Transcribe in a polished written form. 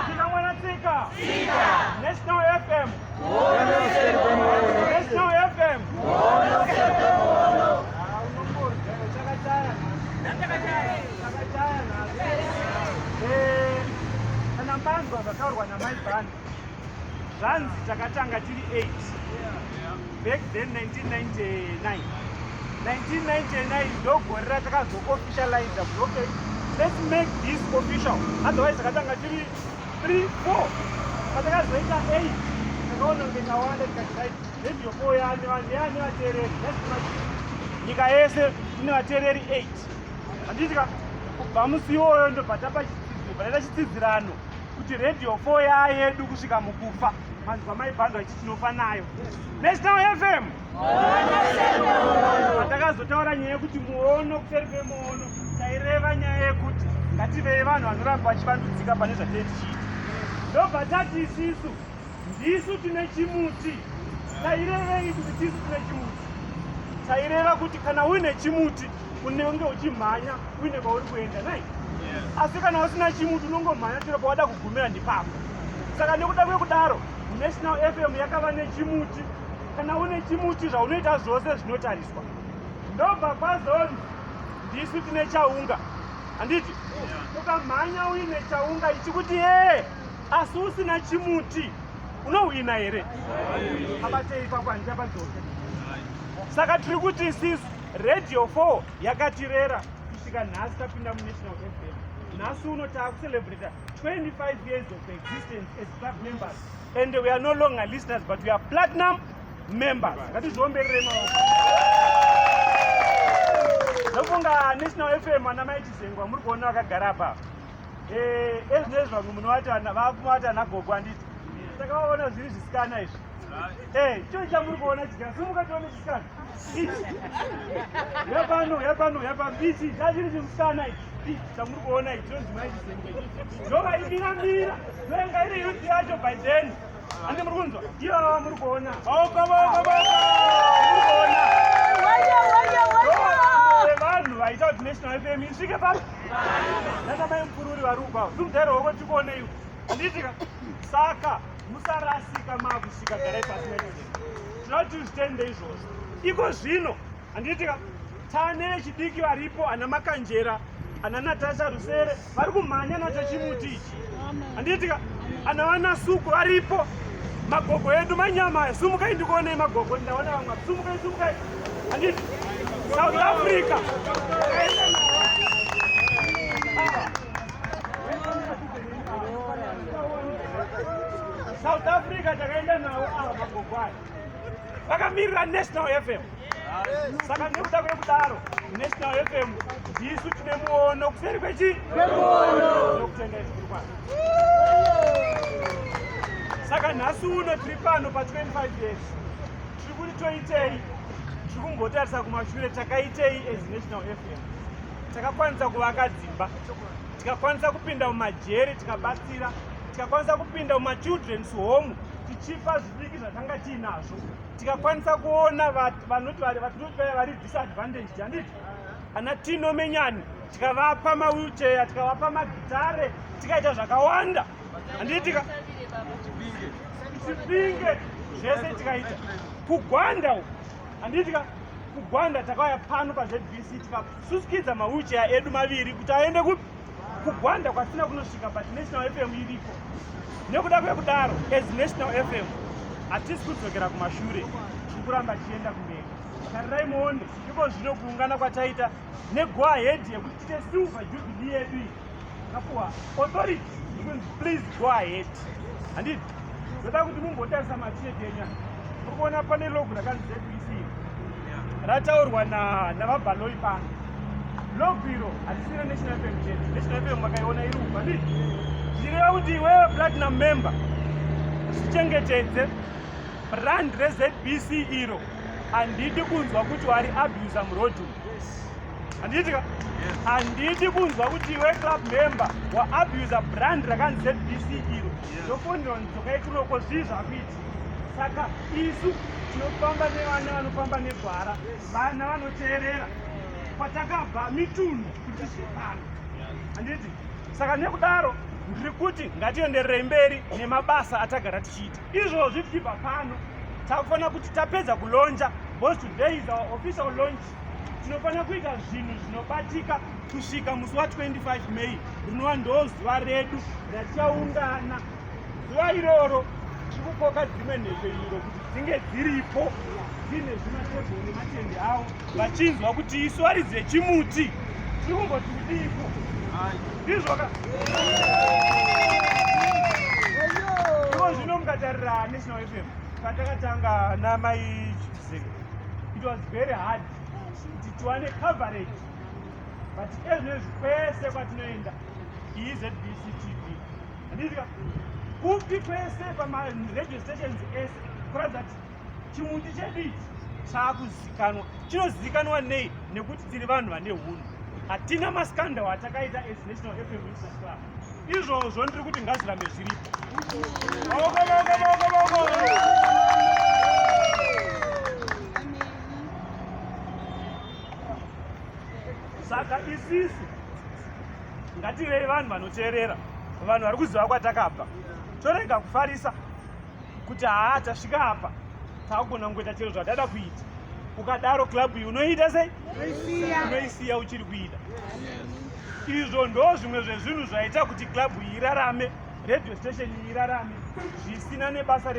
Tika mwana tika. National FM. National FM. Kana mbango vakaurwa namaibhani zvanzi takatanga tiri 8 back then 1999 ndogore ratakazoofficialize kuti okay, let's make this official, otherwise takatanga tiri 3-4 patakazoita 8 takaona kunge kawanda tikati radio 4 yaani vateereri nyika yese ine vateereri 8 handitika kubva musi iwoyo ndobva tapa chitsidzirano kuti radio 4 yayedu kusvika mukufa manzwa maibhandwa ichi tinofa nayo. National FM atakazotaura nyaya yekuti muono kuseri kwemuono taireva nyaya yekuti ngativei vanhu vanoramba vachivandudzika pane zvatei tichiita. Ndobva tati isisu ndisu tine chimuti. Tairevei kuti tisu tine chimuti? Taireva kuti kana uine chimuti unenge uchimhanya uine kwauri kuenda nai, asi kana usina chimuti unongomhanya chero pawada kugumira ndipapo. Saka nekuda kwekudaro National FM yakava nechimuti. Kana une chimuti zvaunoita zvose zvinotariswa. Ndobva kwazonzi ndisu tine chaunga, handiti? Ukamhanya uine chaunga ichi kuti asi usina chimuti unouhina here? Abatei ipapo handichapadzoke. Saka tiri kuti isisu radio 4 yakatirera kusvika nhasi tapinda muNational FM. Nhasi uno taakucelebrata 25 years of existence as club members, and we are no longer listeners but we are platinum members. Ngatizviomberere maoko. Ndofunga National FM ana mai Chizengwa muri kuona vakagara apa. Ezvinezvi vamwe munovati vakumati anagogo handiti. Saka vaona zviri zvisikana izvi. Chio chamuri kuona chikana. Simuka tione chisikana. Yapano. Ichi chachiri chisikana ichi. Chamuri kuona ichi chonzi mai Chizengwa. Ndova imira. Ndoenga iri youth yacho by then. Ande muri kunzwa? Iyo muri kuona. Muri kuona. Vanhu vaita kuti National FM isvike papi? Nana mai mupururi vari ukwavo. Simutairo wako tikuone iwo. Handitika. Saka musarasika makusvika garai pasi nechiZengo. Tinoti zvitende izvozvo. Iko zvino handitika tane chidiki varipo ana Makanjera, ana Natasha Rusere vari kumhanya nacho chimuti ichi. Handitika ana Vanasuku varipo. Magogo edu manyama. Sumukai ndikuonei magogo. Ndaona vamwe. Sumukai. Handiti South Africa. South Africa takaenda nawo ava magogo aya. Vakamirira National FM. Saka nekuda kwekudaro National FM ndisu tine muono kuseri kwechi? Nokutenda izvikuru kwazvo. Saka nhasi uno tiri pano pa 25 years. Tiri kuti toitei? Tiri kumbotarisa kumashure takaitei as National FM. Takakwanisa kuvaka dzimba, tikakwanisa kupinda mumajeri tikabatsira, tikakwanisa kupinda mumachildren's home tichipa zvidiki zvatanga tiinazvo, tikakwanisa kuona vanoti vari disadvantaged, handiti? Ana Tino Menyani tikavapa mawheelchair, tikavapa magitare, tikaita zvakawanda, handitika? Chipinge zvese tikaita. Kugwanda handitika? Kugwanda takauya pano paZBC tikasusikidza mawheelchair edu maviri kuti aende kugwanda kwasina kunosvika, but National FM iripo. Nekuda kwekudaro as National FM hatisi kudzokera kumashure, tiri kuramba tichienda kumberi. Tarirai muone iko zvino kuungana kwataita ne-go ahead yekuti tiite silver jubilee yedu iyi. Kapuwa authority ikunzi please go ahead. Handiti? Ndoda kuti mumbotarisa machete enyaya. Muri kuona pane logo rakanzi Zbc rataurwa navabhaloi pano. Logo iro hatisina National FM chete. National FM makaiona iri uku, handiti? Zvireva kuti iwewe platinum member usichengetedze brand reZBC iro. Handidi kunzwa kuti wari abuser murodhu. Handitika? Handidi kunzwa kuti iwe club member waabuser brand rakanzi ZBC iro. Ndofonera nzoka ikunoko zvii zvakuiti. Saka isu tinofamba nevana vanofamba negwara, vana vanoteerera kwatakabva mitunhu kuti zvepano. Handiti? Saka nekudaro ndiri kuti ngatienderere mberi nemabasa atagara tichiita. Izvozvi tichibva pano takufanira kuti tapedza kulonja, because today is our official launch. Tinofanira kuita zvinhu zvinobatika kusvika musi wa25 May rinova ndo zuva redu ratichaungana. Zuva iroro tirikukoka dzimwe nhepfenyuro kuti dzinge dziripo dzine zvimatebhuru nematende avo, vachinzwa kuti isu varidzi vechimuti tiri kumboti kudipo. Ndizvoka ivo zvino mukatarira National FM patakatanga namai Zbc, it was very hard kuti tiwane coverage, but ezvinezvi kwese kwatinoenda Zbc TV handizika kupi kwese pamaradio stations ese kuratidza kuti chimuti chedu ichi chaakuzikanwa. Chinozikanwa nei? Nekuti tiri vanhu vane hunhu, hatina maskandal atakaita as National FM Listeners Club. Izvozvo ndiri kuti ngazvirambe zviripo. Saka isisi ngatirei vanhu vanoteerera, vanhu vari kuziva kwatakabva, torega kufarisa kuti tasvika apa takugona kungoita chero zvatada kuita. Ukadaro club iyi unoita sei? Unoisiya uchiri kuita. Izvo ndo zvimwe zvezvinhu zvaita kuti club iyi irarame, radio station iyi irarame, zvisina nebasa